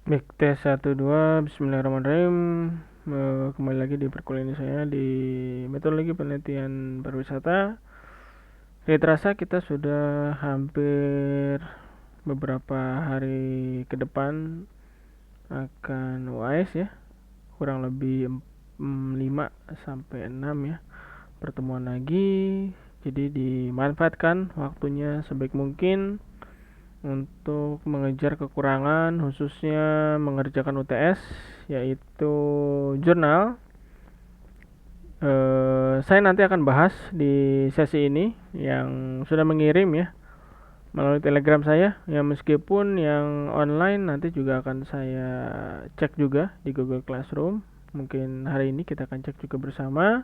Baik, tes 1 2, bismillahirrahmanirrahim. Kembali lagi di perkuliahan saya di metodologi penelitian pariwisata. Tidak terasa kita sudah hampir beberapa hari ke depan akan UAS ya. Kurang lebih 5 sampai 6 ya pertemuan lagi. Jadi dimanfaatkan waktunya sebaik mungkin untuk mengejar kekurangan, khususnya mengerjakan UTS, yaitu jurnal. Saya nanti akan bahas di sesi ini yang sudah mengirim ya melalui Telegram saya, ya meskipun yang online nanti juga akan saya cek juga di Google Classroom. Mungkin hari ini kita akan cek juga bersama.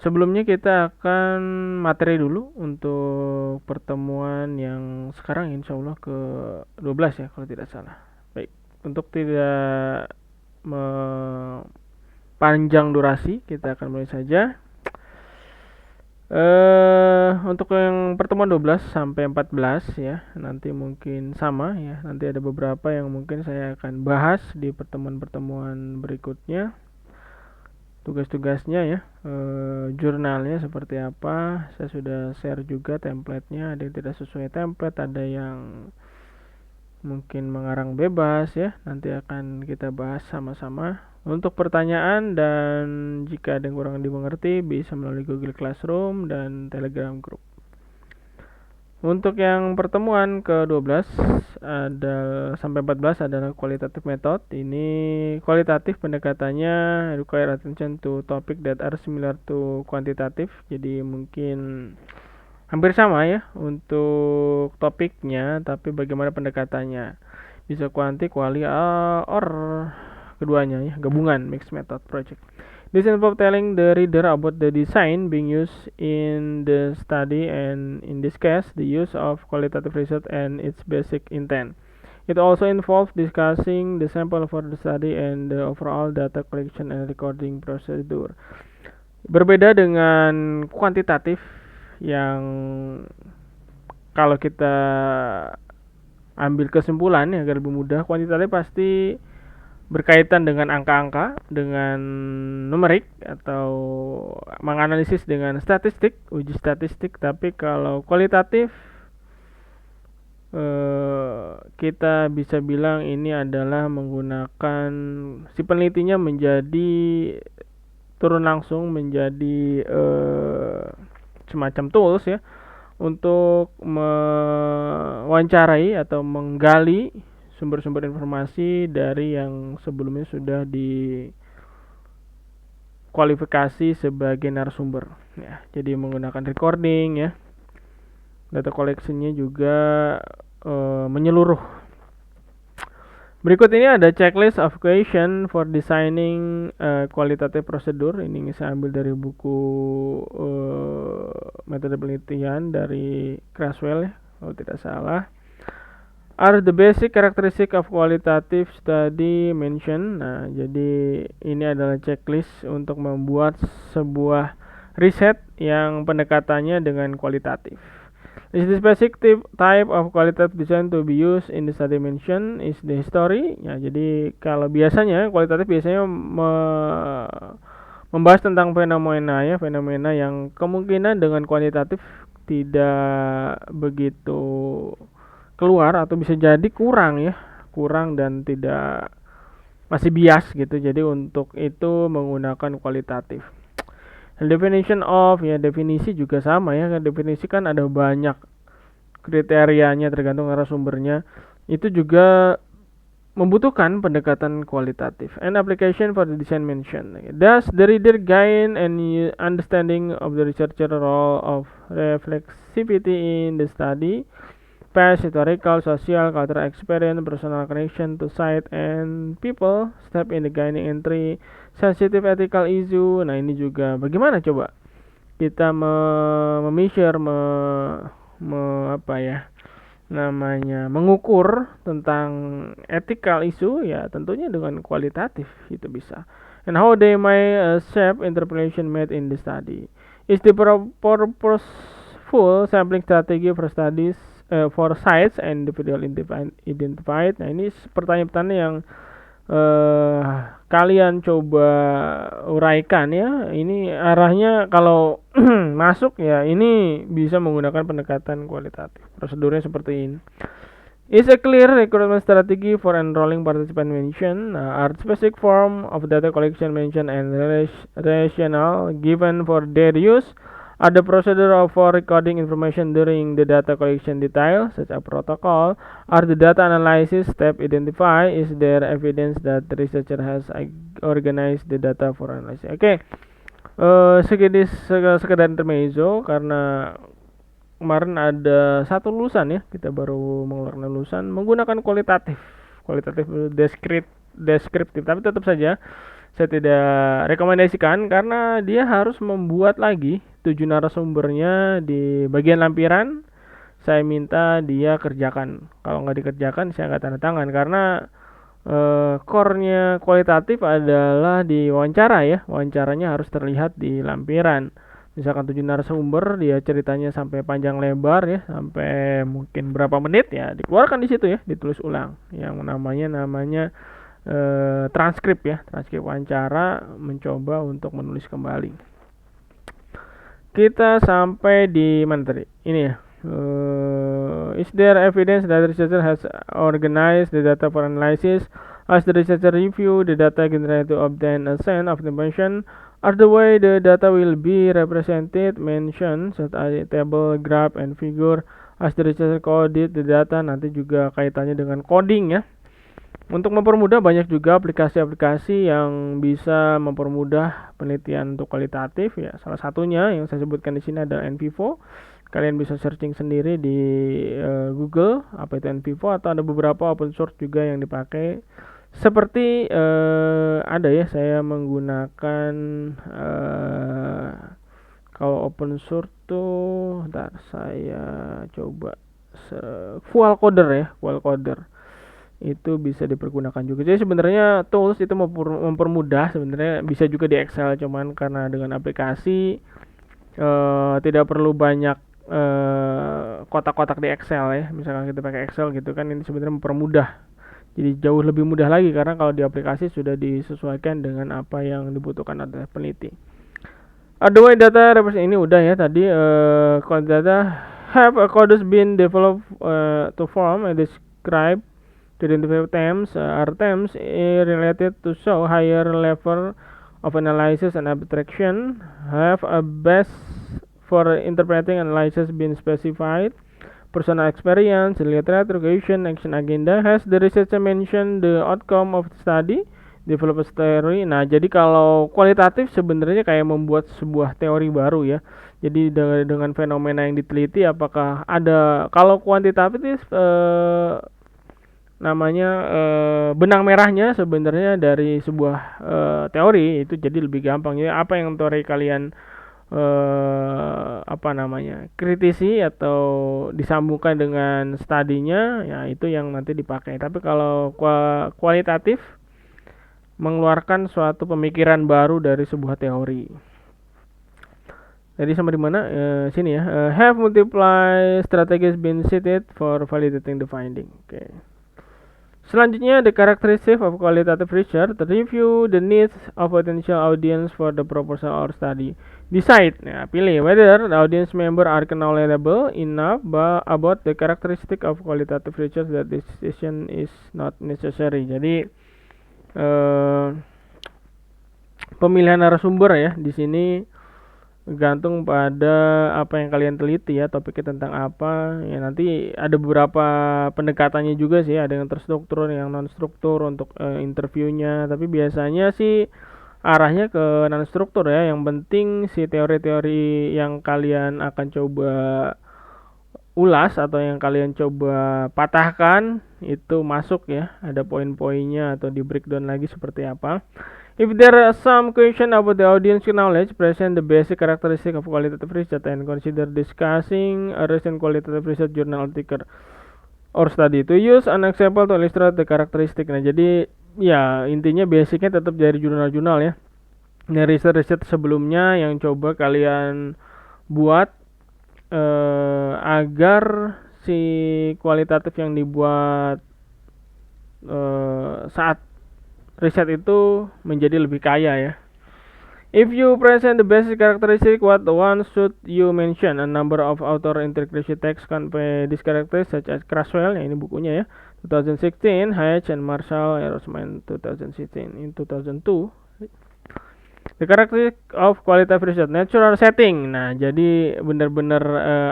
Sebelumnya kita akan materi dulu untuk pertemuan yang sekarang insya Allah ke 12 ya kalau tidak salah. Baik, untuk tidak panjang durasi kita akan mulai saja. Untuk yang pertemuan 12 sampai 14 ya, nanti mungkin sama ya. Nanti ada beberapa yang mungkin saya akan bahas di pertemuan-pertemuan berikutnya. Tugas-tugasnya ya, jurnalnya seperti apa, saya sudah share juga template-nya. Ada yang tidak sesuai template, ada yang mungkin mengarang bebas ya, nanti akan kita bahas sama-sama. Untuk pertanyaan dan jika ada yang kurang dimengerti bisa melalui Google Classroom dan Telegram Group. Untuk yang pertemuan ke-12 ada sampai 14 adalah qualitative method. Ini kualitatif pendekatannya require attention to topic that are similar to quantitative. Jadi mungkin hampir sama ya untuk topiknya, tapi bagaimana pendekatannya. Bisa kuanti, kuali, or keduanya ya, gabungan mixed method project. This involves telling the reader about the design being used in the study and in this case the use of qualitative research and its basic intent. It also involves discussing the sample for the study and the overall data collection and recording procedure. Berbeda dengan kuantitatif yang kalau kita ambil kesimpulan ya agar lebih mudah, kuantitatif pasti berkaitan dengan angka-angka, dengan numerik atau menganalisis dengan statistik, uji statistik. Tapi kalau kualitatif kita bisa bilang ini adalah menggunakan si penelitinya menjadi turun langsung menjadi semacam tools ya untuk mewawancarai atau menggali sumber-sumber informasi dari yang sebelumnya sudah dikualifikasi sebagai narasumber ya. Jadi menggunakan recording ya. Data collectionnya juga menyeluruh. Berikut ini ada checklist of question for designing qualitative procedure. Ini saya ambil dari buku metode penelitian dari Creswell ya, kalau tidak salah. Are the basic characteristic of qualitative study mentioned? Nah, jadi ini adalah checklist untuk membuat sebuah riset yang pendekatannya dengan kualitatif. Is the specific type of qualitative design to be used in the study mentioned is the history. Ya, jadi kalau biasanya kualitatif biasanya membahas tentang fenomena ya, fenomena yang kemungkinan dengan kuantitatif tidak begitu keluar atau bisa jadi kurang ya, kurang dan tidak masih bias gitu. Jadi untuk itu menggunakan kualitatif. Definition of ya, definisi juga sama ya. Definisi kan ada banyak kriterianya tergantung narasumbernya. Itu juga membutuhkan pendekatan kualitatif. And application for the design mentioned. Does the reader gain any understanding of the researcher role of reflexivity in the study? Past, historical, social, cultural experience, personal connection to site and people, step in the guiding entry, sensitive ethical issue. Nah ini juga bagaimana coba kita measure, apa ya namanya, mengukur tentang ethical issue ya tentunya dengan kualitatif itu bisa. And how they may shape interpretation made in the study. Is the purposeful sampling strategy for studies for sites and individual identified. Nah, ini pertanyaan-pertanyaan yang kalian coba uraikan ya. Ini arahnya kalau masuk ya, ini bisa menggunakan pendekatan kualitatif. Prosedurnya seperti ini. Is a clear recruitment strategy for enrolling participant mentioned. Are specific form of data collection mentioned and rationale given for their use? Are the procedure for recording information during the data collection detail, such as protocol? Are the data analysis step identified? Is there evidence that the researcher has organized the data for analysis? Oke, sekedar intermezzo karena kemarin ada satu lulusan ya, kita baru mengeluarkan lulusan menggunakan kualitatif deskriptif, tapi tetap saja saya tidak rekomendasikan karena dia harus membuat lagi 7 narasumbernya di bagian lampiran. Saya minta dia kerjakan, kalau nggak dikerjakan saya nggak tanda tangan karena core-nya kualitatif adalah di wawancara ya, wawancaranya harus terlihat di lampiran. Misalkan 7 narasumber, dia ceritanya sampai panjang lebar ya, sampai mungkin berapa menit ya, dikeluarkan di situ ya, ditulis ulang. Yang namanya transkrip ya, transkrip wawancara, mencoba untuk menulis kembali. Kita sampai di mana tadi? Ini ya. Is there evidence that the researcher has organized the data for analysis? As the researcher review the data generated to obtain a sense of information, are the way the data will be represented mentioned such as table, graph, and figure. As the researcher coded the data, nanti juga kaitannya dengan coding ya. Untuk mempermudah, banyak juga aplikasi-aplikasi yang bisa mempermudah penelitian untuk kualitatif ya. Salah satunya yang saya sebutkan di sini adalah NVivo. Kalian bisa searching sendiri di Google apa itu NVivo, atau ada beberapa open source juga yang dipakai. Seperti ada ya, saya menggunakan kalau open source tuh, ntar saya coba Qualcoder ya, Qualcoder itu bisa dipergunakan juga. Jadi sebenarnya tools itu mempermudah, sebenarnya bisa juga di Excel, cuman karena dengan aplikasi tidak perlu banyak kotak-kotak di Excel ya. Misalkan kita pakai Excel gitu kan, ini sebenarnya mempermudah. Jadi jauh lebih mudah lagi karena kalau di aplikasi sudah disesuaikan dengan apa yang dibutuhkan oleh peneliti. Otherwise data represent ini udah ya tadi. Code data have a codes been developed to form and describe to identify terms are terms related to show higher level of analysis and abstraction. Have a base for interpreting analysis been specified. Personal experience, literature, education, action agenda. Has the researcher mentioned the outcome of the study? Develop a theory. Nah, jadi kalau kualitatif sebenarnya kayak membuat sebuah teori baru ya. Jadi dengan fenomena yang diteliti, apakah ada. Kalau kuantitatif namanya benang merahnya sebenarnya dari sebuah teori itu jadi lebih gampang ya. Apa yang teori kalian kritisi atau disambungkan dengan studinya, ya itu yang nanti dipakai. Tapi kalau kualitatif mengeluarkan suatu pemikiran baru dari sebuah teori. Jadi sampai di mana? Sini ya. Have multiple strategies been cited for validating the finding. Oke. Selanjutnya, the characteristic of qualitative research. Review the needs of potential audience for the proposal or study. Decide, ya, pilih whether the audience member are knowledgeable enough about the characteristic of qualitative research that decision is not necessary. Jadi pemilihan narasumber ya di sini gantung pada apa yang kalian teliti ya, topiknya tentang apa ya. Nanti ada beberapa pendekatannya juga sih, ada yang terstruktur, yang non struktur untuk interviewnya, tapi biasanya sih arahnya ke non struktur ya. Yang penting si teori-teori yang kalian akan coba ulas atau yang kalian coba patahkan itu masuk ya, ada poin-poinnya atau di breakdown lagi seperti apa. If there are some question about the audience knowledge, present the basic characteristic of qualitative research and consider discussing a recent qualitative research journal article or study to use an example to illustrate the characteristic. Nah, jadi ya intinya basicnya tetap dari jurnal-jurnal ya. Nah, riset-riset sebelumnya yang coba kalian buat agar si kualitatif yang dibuat saat riset itu menjadi lebih kaya ya. If you present the basic characteristic, what one should you mention? A number of author integration text convey this characteristic such as Creswell, ini bukunya ya, 2016, Hatch and Marshall, Erosman 2016. In 2002, the characteristic of qualitative research, natural setting. Nah, jadi benar-benar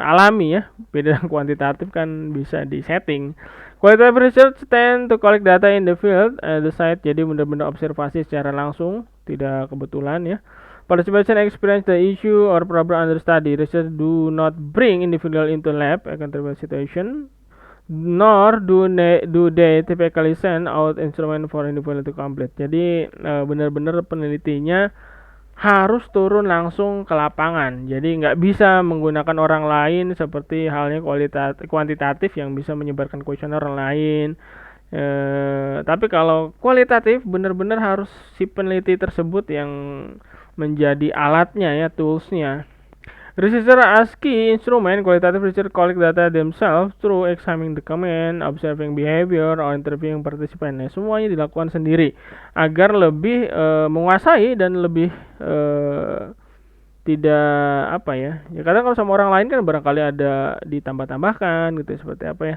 alami ya. Beda dengan kuantitatif kan bisa di setting. Qualitative research tend to collect data in the field, the site. Jadi benar-benar observasi secara langsung, tidak kebetulan ya. Participation experience the issue or problem under study. Research do not bring individual into lab accountable situation, nor do they typically send out instrument for individual to complete. Jadi benar-benar penelitinya harus turun langsung ke lapangan. Jadi nggak bisa menggunakan orang lain seperti halnya kuantitatif yang bisa menyebarkan kuesioner orang lain. Tapi kalau kualitatif benar-benar harus si peneliti tersebut yang menjadi alatnya ya, toolsnya. Researcher as key instrument, qualitative research collect data themselves through examining the comment, observing behavior, or interviewing participant. Nah, semuanya dilakukan sendiri agar lebih menguasai dan lebih tidak apa ya. Ya kadang kalau sama orang lain kan barangkali ada ditambah-tambahkan gitu seperti apa ya.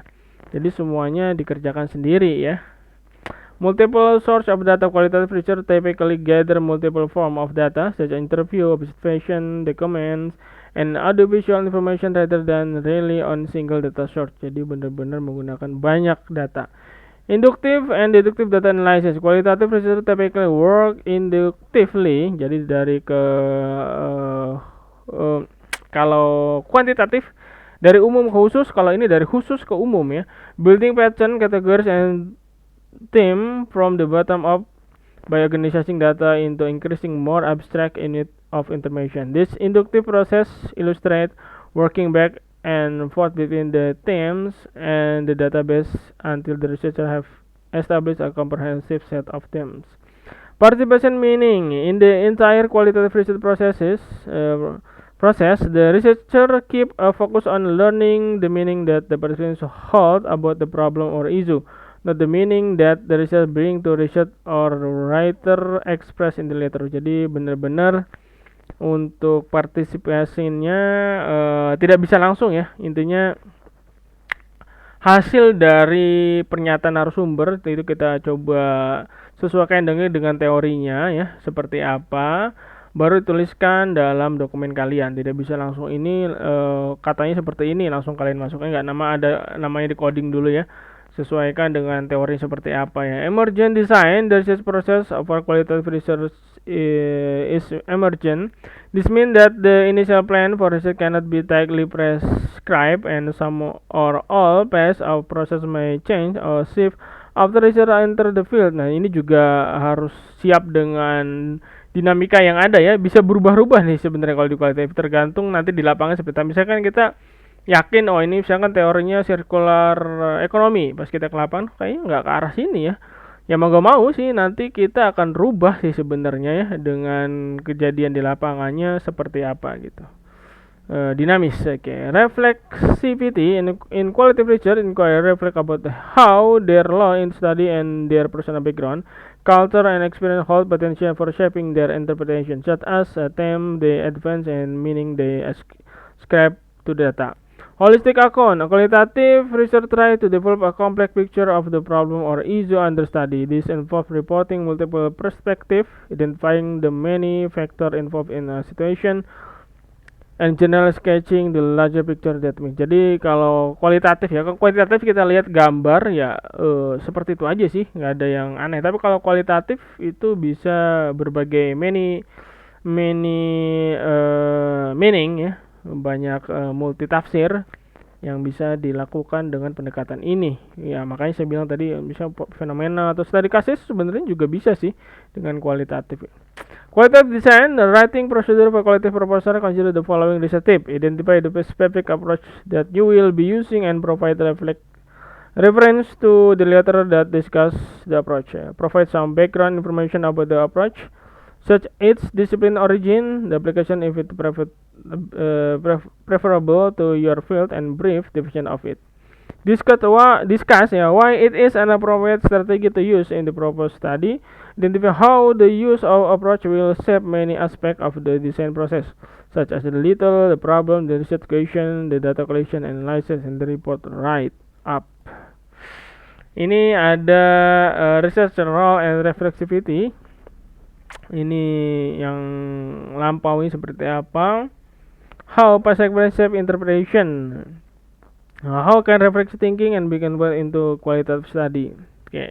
Jadi semuanya dikerjakan sendiri ya. Multiple source of data qualitative research typically gather multiple form of data such as interview, observation, documents, and audiovisual information rather than rely on single data source. Jadi benar-benar menggunakan banyak data. Inductive and deductive data analysis. Qualitative research typically work inductively. Jadi dari ke kalau kuantitatif dari umum ke khusus, kalau ini dari khusus ke umum ya. Building pattern, categories, and theme from the bottom up by organizing data into increasing more abstract unit of information. This inductive process illustrates working back and forth between the themes and the database until the researcher have established a comprehensive set of themes. Participation meaning in the entire qualitative research process, the researcher keep a focus on learning the meaning that the participants hold about the problem or issue, not the meaning that the researcher bring to research or writer express in the letter. Jadi benar-benar untuk partisipasinya tidak bisa langsung ya. Intinya hasil dari pernyataan narasumber itu kita coba sesuaikan dengan teorinya ya, seperti apa, baru dituliskan dalam dokumen kalian. Tidak bisa langsung ini katanya seperti ini langsung kalian masukkan, enggak, namanya di coding dulu ya. Sesuaikan dengan teori seperti apa ya. Emergent design, the research process of our qualitative research is emergent. This means that the initial plan for research cannot be tightly prescribed, and some or all paths of process may change or shift after researcher enter the field. Nah, ini juga harus siap dengan dinamika yang ada ya. Bisa berubah-ubah nih sebenarnya kalau di kualitatif, tergantung nanti di lapangan seperti misalkan kita yakin oh ini misalkan teorinya circular ekonomi, pas kita ke lapangan kayaknya nggak ke arah sini ya. Ya mau gak mau sih nanti kita akan rubah sih sebenarnya ya dengan kejadian di lapangannya seperti apa gitu. Dinamis. Okay. Reflexivity in qualitative research inquiry reflect about how their law in study and their personal background, culture, and experience hold potential for shaping their interpretation, such as a theme they advance and meaning they ascribe to data. Holistic account. A qualitative research tries to develop a complex picture of the problem or issue under study. This involves reporting multiple perspectives, identifying the many factors involved in a situation, and general sketching the larger picture that means. Jadi kalau kualitatif ya, kalau kuantitatif kita lihat gambar ya seperti itu aja sih, nggak ada yang aneh. Tapi kalau kualitatif itu bisa berbagai many meaning ya, banyak multi tafsir yang bisa dilakukan dengan pendekatan ini ya. Makanya saya bilang tadi bisa fenomena atau studi kasus sebenarnya juga bisa sih dengan kualitatif. Qualitative design, the writing procedure for qualitative proposal consider the following research tip. Identify the specific approach that you will be using and provide reference to the literature that discuss the approach. Provide some background information about the approach, such its discipline origin, the application if it preferable to your field, and brief definition of it. Discuss why it is an appropriate strategy to use in the proposed study. Identify how the use of approach will shape many aspects of the design process, such as the little, the problem, the research question, the data collection, analysis, and the report write up. Ini ada research role and reflexivity. Ini yang lampaui seperti apa? How past experience shape interpretation. How can reflexive thinking and be converted into qualitative study? Okay.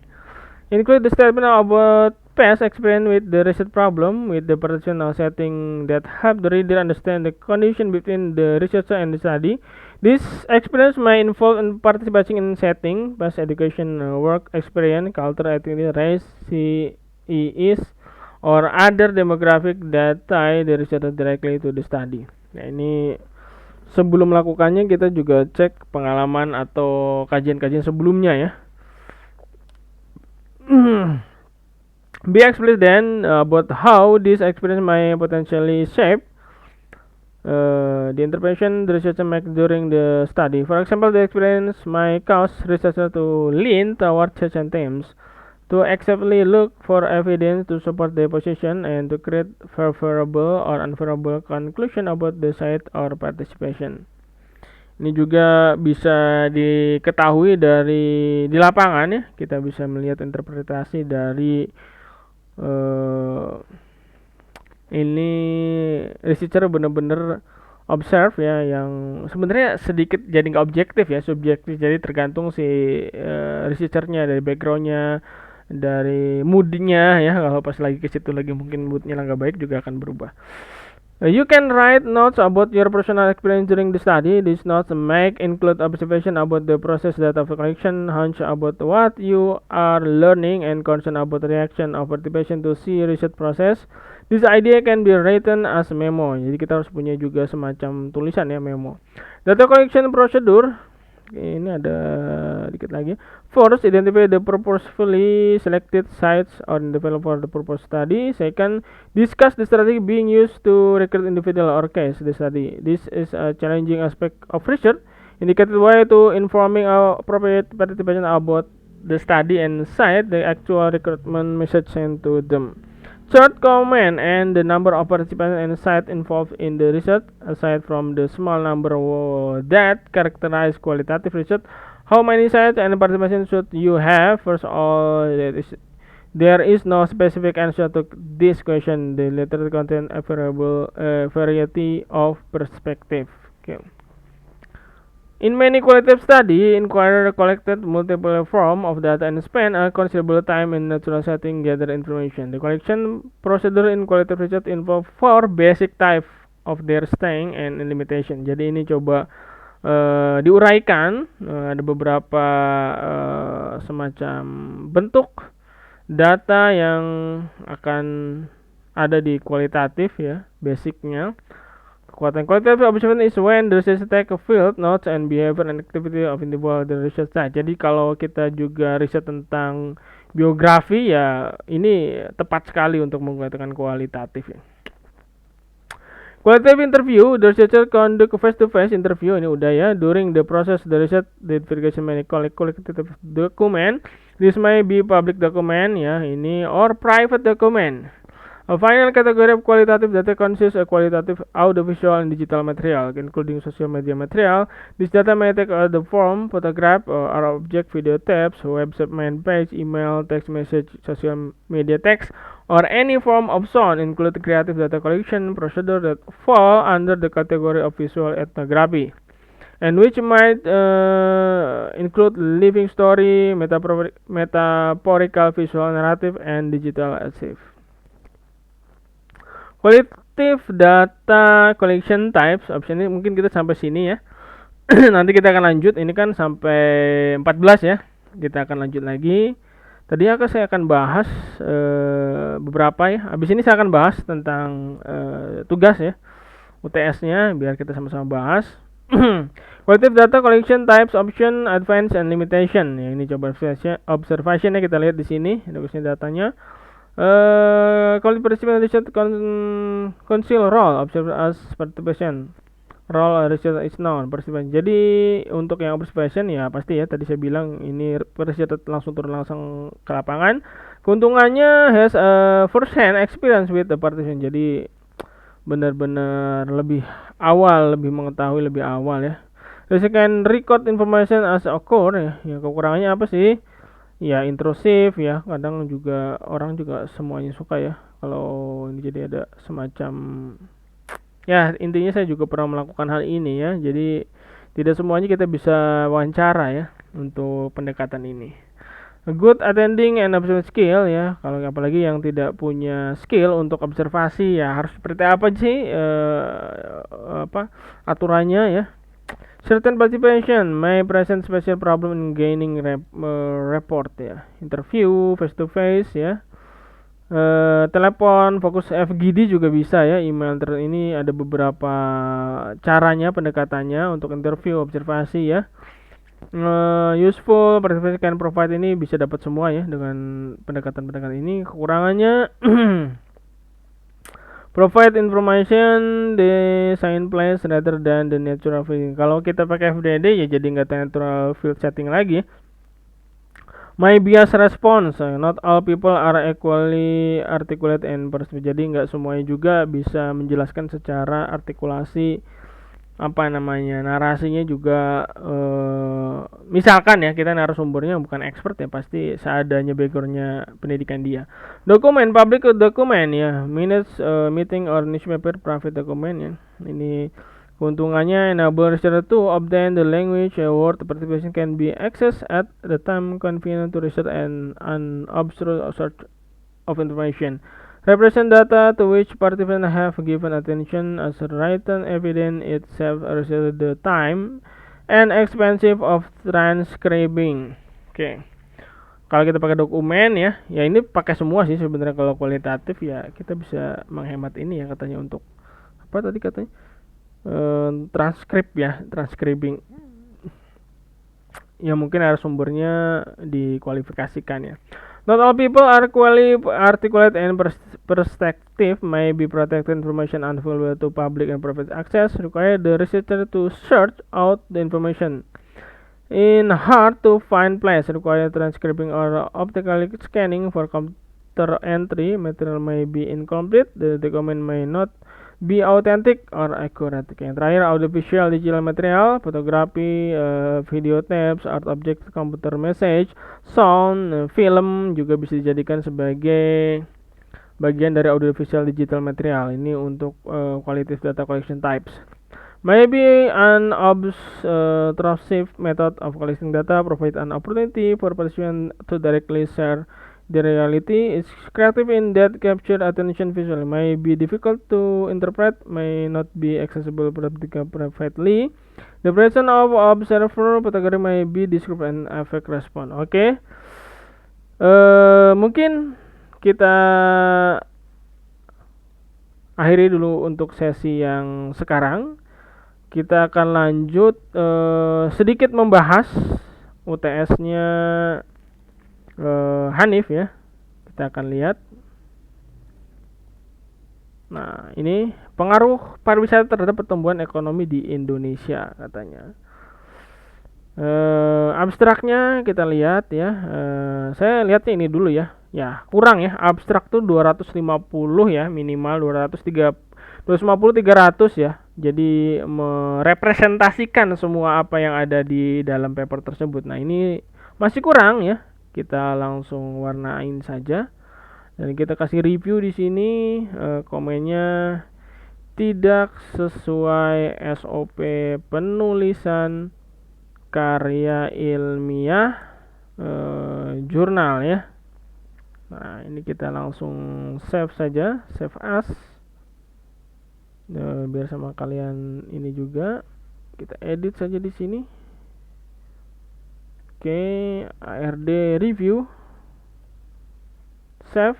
Include the statement about past experience with the research problem with the partitional setting that help the reader understand the connection between the researcher and the study. This experience may involve in participating in setting, past education, work experience, culture, activity, race, CEs, or other demographic that tie the researcher directly to the study. Nah, ini sebelum melakukannya kita juga cek pengalaman atau kajian-kajian sebelumnya ya. Be explicit then about how this experience may potentially shape the interpretation the researcher make during the study. For example, the experience may cause researcher to lean toward certain themes, to actively look for evidence to support their position, and to create favorable or unfavorable conclusion about the site or participation. Ini juga bisa diketahui di lapangan ya. Kita bisa melihat interpretasi dari ini researcher benar-benar observe ya, yang sebenarnya sedikit jadi nggak objektif ya, subjektif. Jadi tergantung si researchernya, dari backgroundnya, dari moodnya ya. Kalau pas lagi ke situ lagi mungkin moodnya nggak baik juga akan berubah. You can write notes about your personal experience during the study. These notes may include observation about the process, data collection, hunch about what you are learning, and concern about reaction of participation to see research process. This idea can be written as memo. Jadi kita harus punya juga semacam tulisan ya, memo. Data collection procedure. Ini ada dikit lagi. First, identify the purposefully selected sites or develop for the purpose study. Second, discuss the strategy being used to recruit individual or case the study. This is a challenging aspect of research. Indicated way to informing appropriate participation about the study and cite the actual recruitment message sent to them. Third, comment and the number of participants and sites involved in the research. Aside from the small number that characterize qualitative research, how many sites and participants should you have? First of all, there is no specific answer to this question. The letter contains a variety of perspective. Okay. In many qualitative studies, inquirer collected multiple forms of data and spent a considerable time in natural setting gather information. The collection procedure in qualitative research involve 4 basic types of their staying and limitation. Jadi ini coba diuraikan, ada beberapa semacam bentuk data yang akan ada di kualitatif ya, basicnya. Kekuatan qualitative observation is when the researcher take a field notes and behavior and activity of individual the research site. Jadi kalau kita juga riset tentang biografi ya, ini tepat sekali untuk menggunakan kualitatif ya. Qualitative interview, the researcher conduct face-to-face interview, ini udah ya. During the process the research, the verification may collect qualitative document. This may be public document ya, ini or private document. A final category of qualitative data consists of qualitative audiovisual and digital material, including social media material. This data may take the form, photograph, or object, video tapes, website main page, email, text message, social media text, or any form of sound. Include creative data collection procedure that fall under the category of visual ethnography, and which might include living story, metaphorical visual narrative, and digital archive. Qualitative data collection types option ini mungkin kita sampai sini ya. Nanti kita akan lanjut, ini kan sampai 14 ya. Kita akan lanjut lagi. Tadi saya akan bahas beberapa ya. Habis ini saya akan bahas tentang tugas ya, UTS-nya, biar kita sama-sama bahas. Qualitative data collection types, option, advance, and limitation. Ya, ini coba observation ya, kita lihat di sini. Ini datanya. Qualitative participant research conceal role observed as participation. role research is known. Participation. Jadi untuk yang observation ya pasti ya tadi saya bilang ini research langsung turun langsung ke lapangan. Keuntungannya has a first hand experience with the participation. Jadi benar-benar lebih awal, lebih mengetahui lebih awal ya. They can record information as occur ya. Ya kekurangannya apa sih? Ya intrusif ya. Kadang juga orang juga semuanya suka ya. Kalau ini jadi ada semacam ya intinya saya juga pernah melakukan hal ini ya. Jadi tidak semuanya kita bisa wawancara ya untuk pendekatan ini. A good attending and observation skill ya. Kalau apalagi yang tidak punya skill untuk observasi ya harus seperti apa sih aturannya ya. Certain participation may present special problem in gaining report ya. Interview face to face ya. Telepon, fokus FGD juga bisa ya. Email ini ada beberapa caranya pendekatannya untuk interview observasi ya. Useful participation can provide ini bisa dapat semua ya dengan pendekatan-pendekatan ini. Kekurangannya provide information the sign place rather than the natural field. Kalau kita pakai FDD ya jadi nggak natural field setting lagi. My bias response, not all people are equally articulate and persuasive. Jadi nggak semuanya juga bisa menjelaskan secara artikulasi narasinya juga misalkan ya kita narasumbernya bukan expert ya pasti seadanya backgroundnya pendidikan dia. Dokumen public dokumen ya minutes meeting or newspaper private dokumen ya. Ini keuntungannya enable researcher to obtain the language word participation can be accessed at the time convenient to research and unobstructed search of information. Represent data to which participants have given attention as written evidence itself reduces the time and expensive of transcribing. Oke. Kalau kita pakai dokumen ya ini pakai semua sih sebenarnya kalau kualitatif ya kita bisa menghemat ini ya katanya untuk apa tadi katanya transcribing. Ya mungkin sumbernya dikualifikasikan ya. Not all people are equally articulate and perspective may be protected information unavailable to public and private access require the researcher to search out the information in hard to find place require transcribing or optically scanning for computer entry material may be incomplete the document may not be authentic or accurate. Yang terakhir audiovisual digital material, fotografi, video tapes, art object, computer message, sound, film juga bisa dijadikan sebagai bagian dari audiovisual digital material. Ini untuk qualitative data collection types. Maybe an obtrusive method of collecting data provide an opportunity for participants to directly share the reality is creative in that capture attention visually may be difficult to interpret, may not be accessible privately. The presence of observer photography may be described and affect response. Oke. Mungkin kita akhiri dulu untuk sesi yang sekarang. Kita akan lanjut sedikit membahas UTS-nya Hanif ya. Kita akan lihat. Nah, ini pengaruh pariwisata terhadap pertumbuhan ekonomi di Indonesia katanya. Abstraknya kita lihat ya. Saya lihatnya ini dulu ya. Ya, kurang ya. Abstrak tuh 250 ya, minimal 250-300 ya. Jadi merepresentasikan semua apa yang ada di dalam paper tersebut. Nah, ini masih kurang ya. Kita langsung warnain saja dan kita kasih review di sini. Komennya tidak sesuai SOP penulisan karya ilmiah jurnal ya. Nah ini kita langsung save saja, save as biar sama kalian ini juga. Kita edit saja di sini. Oke, ARD review, save.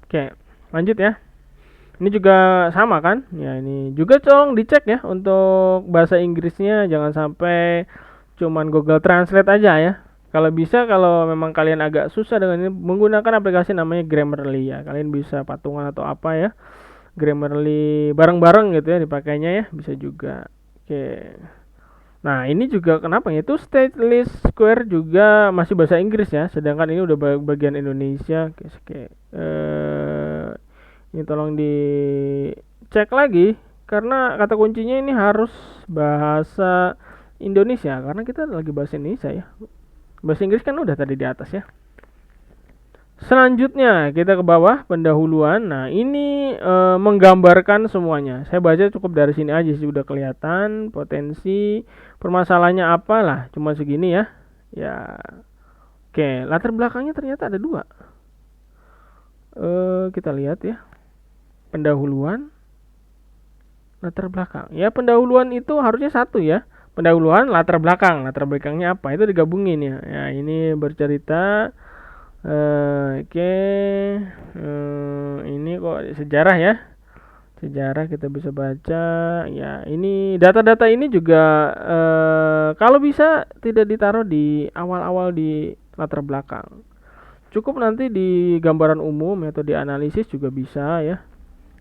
Oke, lanjut ya. Ini juga sama kan? Ya ini juga tolong dicek ya untuk bahasa Inggrisnya, jangan sampai cuman Google Translate aja ya. Kalau bisa, kalau memang kalian agak susah dengan ini, menggunakan aplikasi namanya Grammarly ya. Kalian bisa patungan atau apa ya. Grammarly bareng-bareng gitu ya dipakainya ya, bisa juga. Oke. Nah, ini juga kenapa ya? Itu Stateless Square juga masih bahasa Inggris ya, sedangkan ini udah bagian Indonesia. Oke. Ini tolong dicek lagi karena kata kuncinya ini harus bahasa Indonesia karena kita lagi bahasa Indonesia ya. Bahasa Inggris kan udah tadi di atas ya. Selanjutnya kita ke bawah pendahuluan. Nah, ini menggambarkan semuanya. Saya baca cukup dari sini aja sih udah kelihatan potensi permasalahannya apalah. Cuma segini ya. Ya. Oke, latar belakangnya ternyata ada dua. Kita lihat ya. Pendahuluan, latar belakang. Ya, pendahuluan itu harusnya satu ya. Pendahuluan, latar belakang. Latar belakangnya apa? Itu digabungin ya. Ya, ini bercerita oke. Ini kok sejarah ya. Sejarah kita bisa baca. Ya, ini data-data ini juga kalau bisa tidak ditaruh di awal-awal di latar belakang. Cukup nanti di gambaran umum atau di analisis juga bisa ya.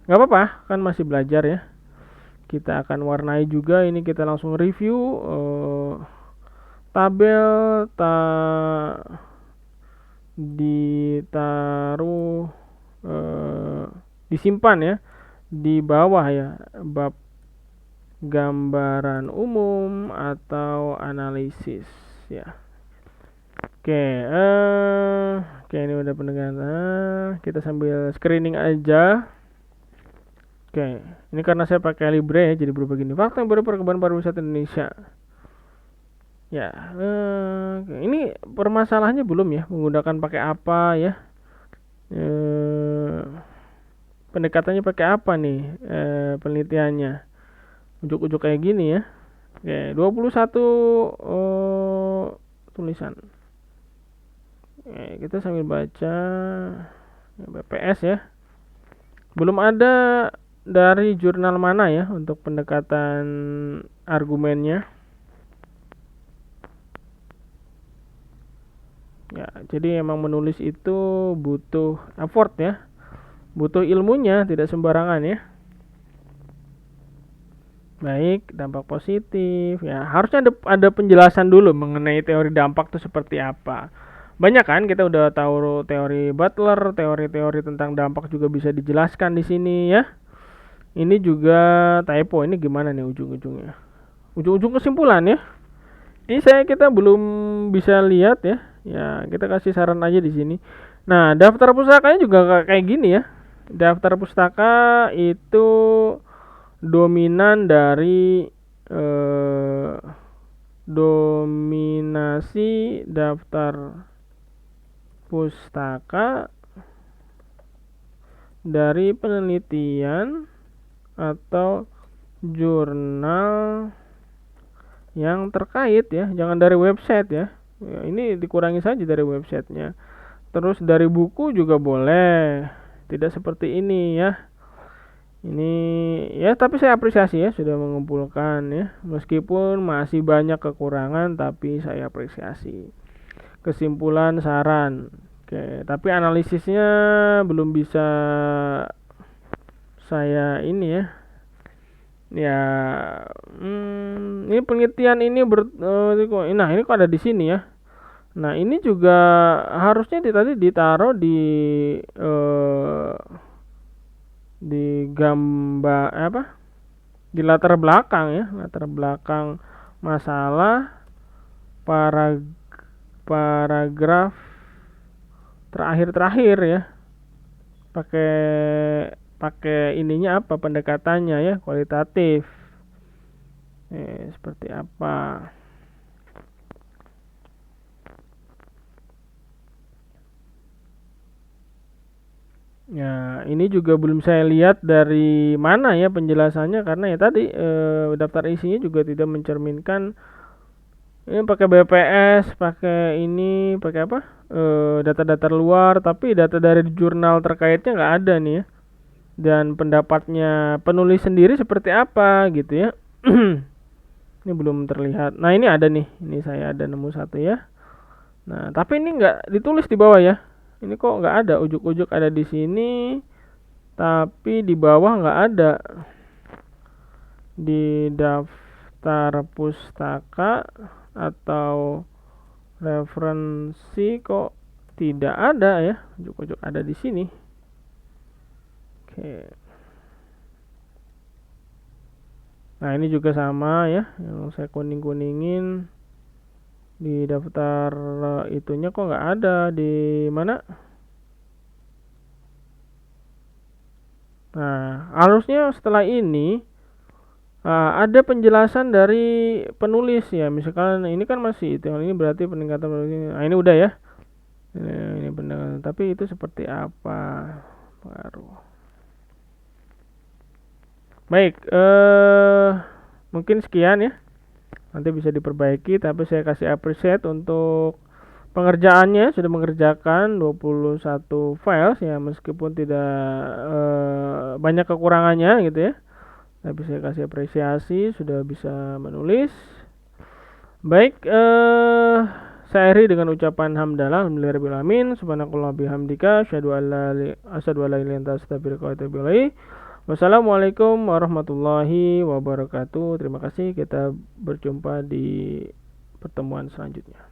Gak apa-apa, kan masih belajar ya. Kita akan warnai juga. Ini kita langsung review tabel ditaruh disimpan ya di bawah ya, bab gambaran umum atau analisis ya. Oke, ini udah pendekatan. Kita sambil screening aja. Oke, ini karena saya pakai Libre ya, jadi berubah gini. Fakta yang baru perkembangan pariwisata Indonesia. Ya, ini permasalahannya belum ya, menggunakan pakai apa ya? Pendekatannya pakai apa nih? Penelitiannya. Ujuk-ujuk kayak gini ya. Oke, 21 tulisan. Kita sambil baca BPS ya. Belum ada dari jurnal mana ya untuk pendekatan argumennya. Ya, jadi emang menulis itu butuh effort ya. Butuh ilmunya, tidak sembarangan ya. Baik, dampak positif. Ya, harusnya ada penjelasan dulu mengenai teori dampak itu seperti apa. Banyak kan kita udah tahu teori Butler, teori-teori tentang dampak juga bisa dijelaskan di sini ya. Ini juga typo. Ini gimana nih ujung-ujungnya? Ujung-ujung kesimpulan ya. Ini kita belum bisa lihat ya. Ya, kita kasih saran aja di sini. Nah, daftar pustakanya juga kayak gini ya. Daftar pustaka itu dominan dari dominasi daftar pustaka dari penelitian atau jurnal yang terkait ya, jangan dari website ya. Ini dikurangi saja dari websitenya. Terus dari buku juga boleh, tidak seperti ini ya. Ini ya, tapi saya apresiasi ya sudah mengumpulkan ya, meskipun masih banyak kekurangan tapi saya apresiasi. Kesimpulan saran. Oke, tapi analisisnya belum bisa saya ini ya. Ya, ini penelitian ini nah ini kok ada di sini ya. Nah, ini juga harusnya tadi ditaruh di gambar apa? Di latar belakang ya, latar belakang masalah paragraf terakhir ya. Pakai ininya apa pendekatannya ya, kualitatif. Seperti apa? Ya, ini juga belum saya lihat dari mana ya penjelasannya karena ya tadi daftar isinya juga tidak mencerminkan. Ini pakai BPS, pakai ini, pakai apa? Data-data luar, tapi data dari jurnal terkaitnya nggak ada nih ya. Dan pendapatnya penulis sendiri seperti apa gitu ya. Ini belum terlihat. Nah, ini ada nih. Ini saya ada nemu satu ya. Nah, tapi ini nggak ditulis di bawah ya. Ini kok nggak ada, ujuk-ujuk ada di sini. tapi di bawah nggak ada. Di daftar pustaka atau referensi kok tidak ada ya, ujuk-ujuk ada di sini. Oke. Nah ini juga sama ya, yang saya kuning-kuningin di daftar itunya kok nggak ada di mana. Nah harusnya setelah ini ada penjelasan dari penulis ya, misalkan ini kan masih itu, ini berarti peningkatan. Nah ini udah ya, ini peningkatan, tapi itu seperti apa baru. Baik, mungkin sekian ya, nanti bisa diperbaiki, tapi saya kasih appreciate untuk pengerjaannya, sudah mengerjakan 21 files ya, meskipun tidak banyak kekurangannya gitu ya, tapi saya kasih apresiasi sudah bisa menulis. Baik, saya akhiri dengan ucapan hamdalah alhamdulillahirabbil alamin, subhanakallah bihamdika asyhadu an la ilaha illa anta astaghfiruka wa atubu ilaik. Wassalamualaikum warahmatullahi wabarakatuh. Terima kasih, kita berjumpa di pertemuan selanjutnya.